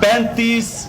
35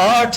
8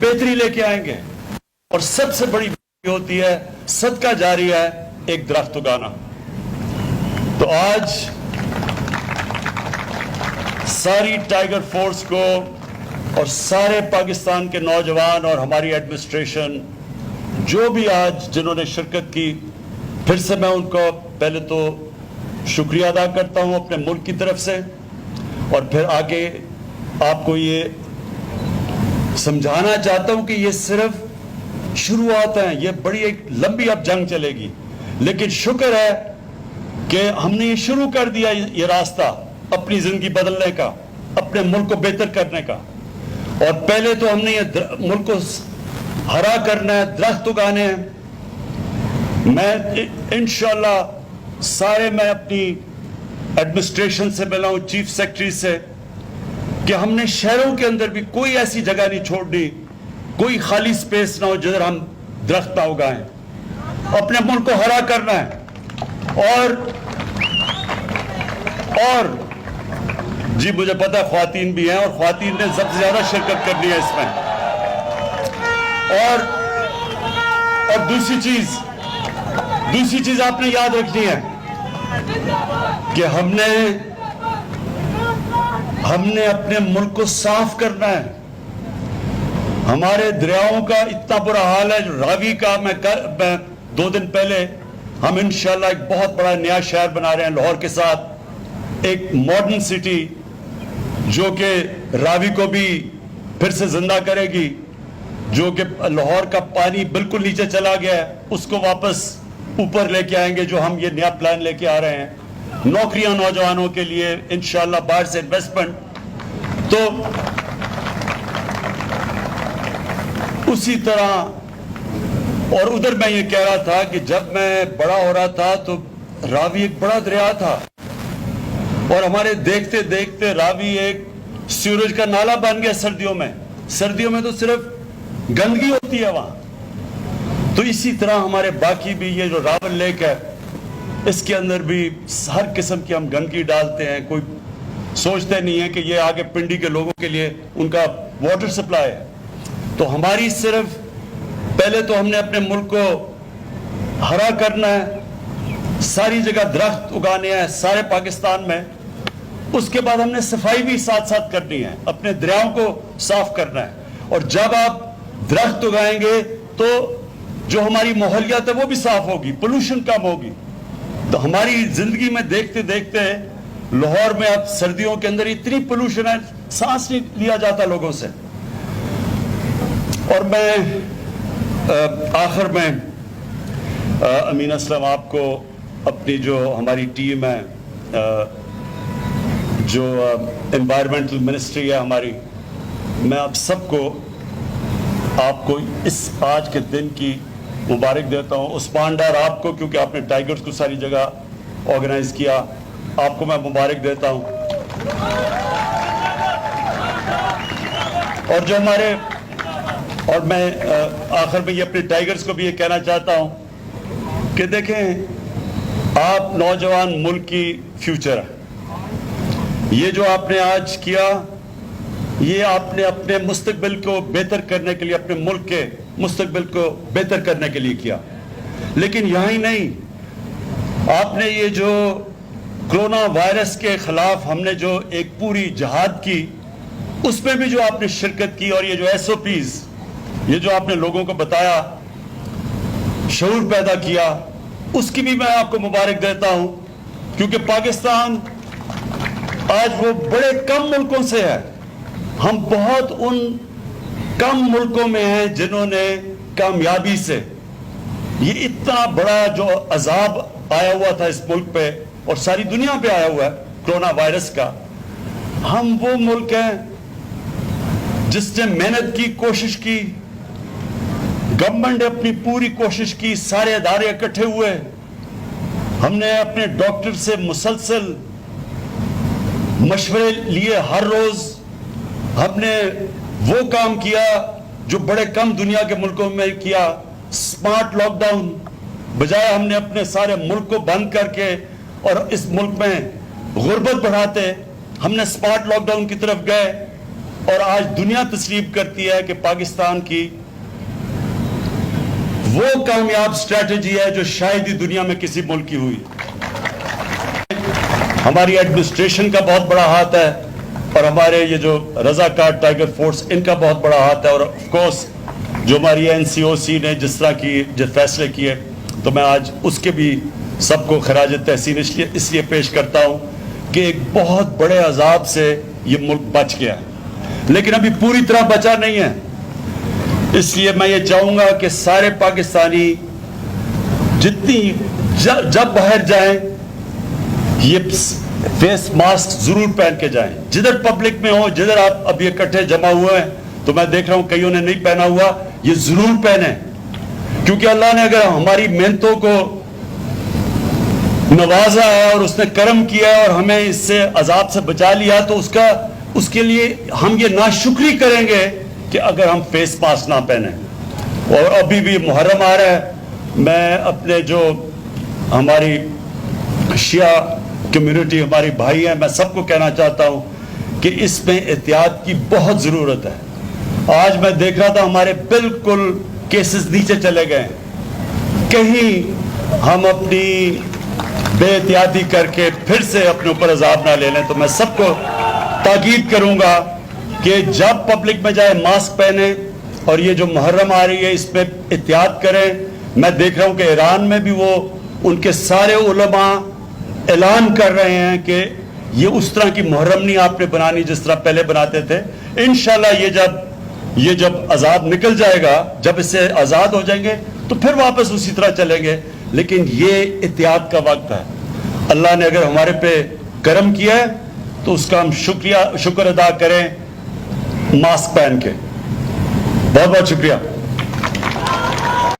بہتری لے کے آئیں گے. اور سب سے بڑی بات ہوتی ہے صدقہ جاری ہے ایک درخت اگانا. تو آج ساری ٹائیگر فورس کو اور سارے پاکستان کے نوجوان اور ہماری ایڈمنسٹریشن جو بھی آج جنہوں نے شرکت کی, پھر سے میں ان کو پہلے تو شکریہ ادا کرتا ہوں اپنے ملک کی طرف سے, اور پھر آگے آپ کو یہ سمجھانا چاہتا ہوں کہ یہ صرف شروعات ہیں, یہ بڑی ایک لمبی اب جنگ چلے گی. لیکن شکر ہے کہ ہم نے یہ شروع کر دیا یہ راستہ اپنی زندگی بدلنے کا, اپنے ملک کو بہتر کرنے کا. اور پہلے تو ہم نے یہ ملک کو ہرا کرنا ہے, درخت اگانے ہیں. میں انشاءاللہ میں اپنی ایڈمنسٹریشن سے ملا ہوں, چیف سیکرٹری سے, کہ ہم نے شہروں کے اندر بھی کوئی ایسی جگہ نہیں چھوڑنی, کوئی خالی سپیس نہ ہو جدھر ہم درخت نہ اگائیں. اپنے ملک کو ہرا کرنا ہے. اور جی مجھے پتا ہے خواتین بھی ہیں, اور خواتین نے سب سے زیادہ شرکت کرنی ہے اس میں. اور دوسری چیز آپ نے یاد رکھنی ہے کہ ہم نے اپنے ملک کو صاف کرنا ہے. ہمارے دریاؤں کا اتنا برا حال ہے. راوی کا میں 2 دن پہلے ہم انشاءاللہ ایک بہت بڑا نیا شہر بنا رہے ہیں لاہور کے ساتھ, ایک ماڈرن سٹی جو کہ راوی کو بھی پھر سے زندہ کرے گی, جو کہ لاہور کا پانی بالکل نیچے چلا گیا ہے اس کو واپس اوپر لے کے آئیں گے, جو ہم یہ نیا پلان لے کے آ رہے ہیں. نوکریاں نوجوانوں کے لیے انشاءاللہ, باہر سے انویسٹمنٹ. تو اسی طرح, اور ادھر میں یہ کہہ رہا تھا کہ جب میں بڑا ہو رہا تھا تو راوی ایک بڑا دریا تھا, اور ہمارے دیکھتے دیکھتے راوی ایک سیوریج کا نالا بن گیا. سردیوں میں تو صرف گندگی ہوتی ہے وہاں. تو اسی طرح ہمارے باقی بھی یہ جو راول لیک ہے اس کے اندر بھی ہر قسم کی ہم گندگی ڈالتے ہیں. کوئی سوچتے نہیں ہے کہ یہ آگے پنڈی کے لوگوں کے لیے ان کا واٹر سپلائی ہے. تو ہماری صرف پہلے تو ہم نے اپنے ملک کو ہرا کرنا ہے, ساری جگہ درخت اگانے ہیں سارے پاکستان میں. اس کے بعد ہم نے صفائی بھی ساتھ ساتھ کرنی ہے, اپنے دریاؤں کو صاف کرنا ہے. اور جب آپ درخت اگائیں گے تو جو ہماری ماحولیات ہے وہ بھی صاف ہوگی, پولوشن کم ہوگی. تو ہماری زندگی میں دیکھتے دیکھتے لاہور میں اب سردیوں کے اندر اتنی پولوشن ہے, سانس نہیں لیا جاتا لوگوں سے. اور میں آخر میں امین اسلم آپ کو, اپنی جو ہماری ٹیم ہے, جو انوائرمنٹل منسٹری ہے ہماری, میں آپ سب کو آپ کو اس آج کے دن کی مبارک دیتا ہوں. عثمان ڈار آپ کو, کیونکہ آپ نے ٹائیگرز کو ساری جگہ آرگنائز کیا, آپ کو میں مبارک دیتا ہوں. اور جو ہمارے, اور میں آخر میں یہ اپنے ٹائیگرز کو بھی یہ کہنا چاہتا ہوں کہ دیکھیں آپ نوجوان ملک کی فیوچر ہے. یہ جو آپ نے آج کیا یہ آپ نے اپنے مستقبل کو بہتر کرنے کے لیے, اپنے ملک کے مستقبل کو بہتر کرنے کے لیے کیا. لیکن یہاں ہی نہیں, آپ نے یہ جو کرونا وائرس کے خلاف ہم نے جو ایک پوری جہاد کی, اس میں بھی جو آپ نے شرکت کی, اور یہ جو SOPs, یہ جو آپ نے لوگوں کو بتایا, شعور پیدا کیا, اس کی بھی میں آپ کو مبارک دیتا ہوں. کیونکہ پاکستان آج وہ بڑے کم ملکوں سے ہے, ہم بہت ان کم ملکوں میں ہیں جنہوں نے کامیابی سے یہ اتنا بڑا جو عذاب آیا ہوا تھا اس ملک پہ اور ساری دنیا پہ آیا ہوا ہے کرونا وائرس کا, ہم وہ ملک ہیں جس نے محنت کی, کوشش کی, گورنمنٹ نے اپنی پوری کوشش کی, سارے ادارے اکٹھے ہوئے, ہم نے اپنے ڈاکٹر سے مسلسل مشورے لیے ہر روز, ہم نے وہ کام کیا جو بڑے کم دنیا کے ملکوں میں کیا. سمارٹ لاک ڈاؤن, بجائے ہم نے اپنے سارے ملک کو بند کر کے اور اس ملک میں غربت بڑھاتے, ہم نے سمارٹ لاک ڈاؤن کی طرف گئے. اور آج دنیا تسلیم کرتی ہے کہ پاکستان کی وہ کامیاب اسٹریٹجی ہے جو شاید ہی دنیا میں کسی ملک کی ہوئی. ہماری ایڈمنسٹریشن کا بہت بڑا ہاتھ ہے اور ہمارے یہ جو رضاکار ٹائیگر فورس ان کا بہت بڑا ہاتھ ہے, اور آف کورس جو ہماری NCOC نے جس طرح کی جو فیصلے کیے, تو میں آج اس کے بھی سب کو خراج تحسین اس لیے پیش کرتا ہوں کہ ایک بہت بڑے عذاب سے یہ ملک بچ گیا, لیکن ابھی پوری طرح بچا نہیں ہے. اس لیے میں یہ چاہوں گا کہ سارے پاکستانی جب باہر جائیں یہ فیس ماسک ضرور پہن کے جائیں. جدھر پبلک میں ہو, جدھر آپ اب یہ اکٹھے جمع ہوئے ہیں, تو میں دیکھ رہا ہوں کئیوں نے نہیں پہنا ہوا, یہ ضرور پہنیں, کیونکہ اللہ نے اگر ہماری محنتوں کو نوازا ہے اور اس نے کرم کیا ہے اور ہمیں اس سے عذاب سے بچا لیا, تو اس کے لیے ہم یہ ناشکری کریں گے کہ اگر ہم فیس ماسک نہ پہنیں. اور ابھی بھی محرم آ رہا ہے, میں اپنے جو ہماری شیعہ کمیونٹی ہماری بھائی ہیں, میں سب کو کہنا چاہتا ہوں کہ اس میں احتیاط کی بہت ضرورت ہے. آج میں دیکھ رہا تھا ہمارے بالکل کیسز نیچے چلے گئے, کہیں ہم اپنی بے احتیاطی کر کے پھر سے اپنے اوپر عذاب نہ لے لیں. تو میں سب کو تاکید کروں گا کہ جب پبلک میں جائے ماسک پہنیں, اور یہ جو محرم آ رہی ہے اس میں احتیاط کریں. میں دیکھ رہا ہوں کہ ایران میں بھی وہ ان کے سارے علماء اعلان کر رہے ہیں کہ یہ اس طرح کی محرم نہیں آپ نے بنانی جس طرح پہلے بناتے تھے. انشاءاللہ یہ جب عذاب نکل جائے گا, جب اس سے آزاد ہو جائیں گے تو پھر واپس اسی طرح چلیں گے, لیکن یہ احتیاط کا وقت ہے. اللہ نے اگر ہمارے پہ کرم کیا ہے تو اس کا ہم شکر ادا کریں ماسک پہن کے. بہت بہت شکریہ.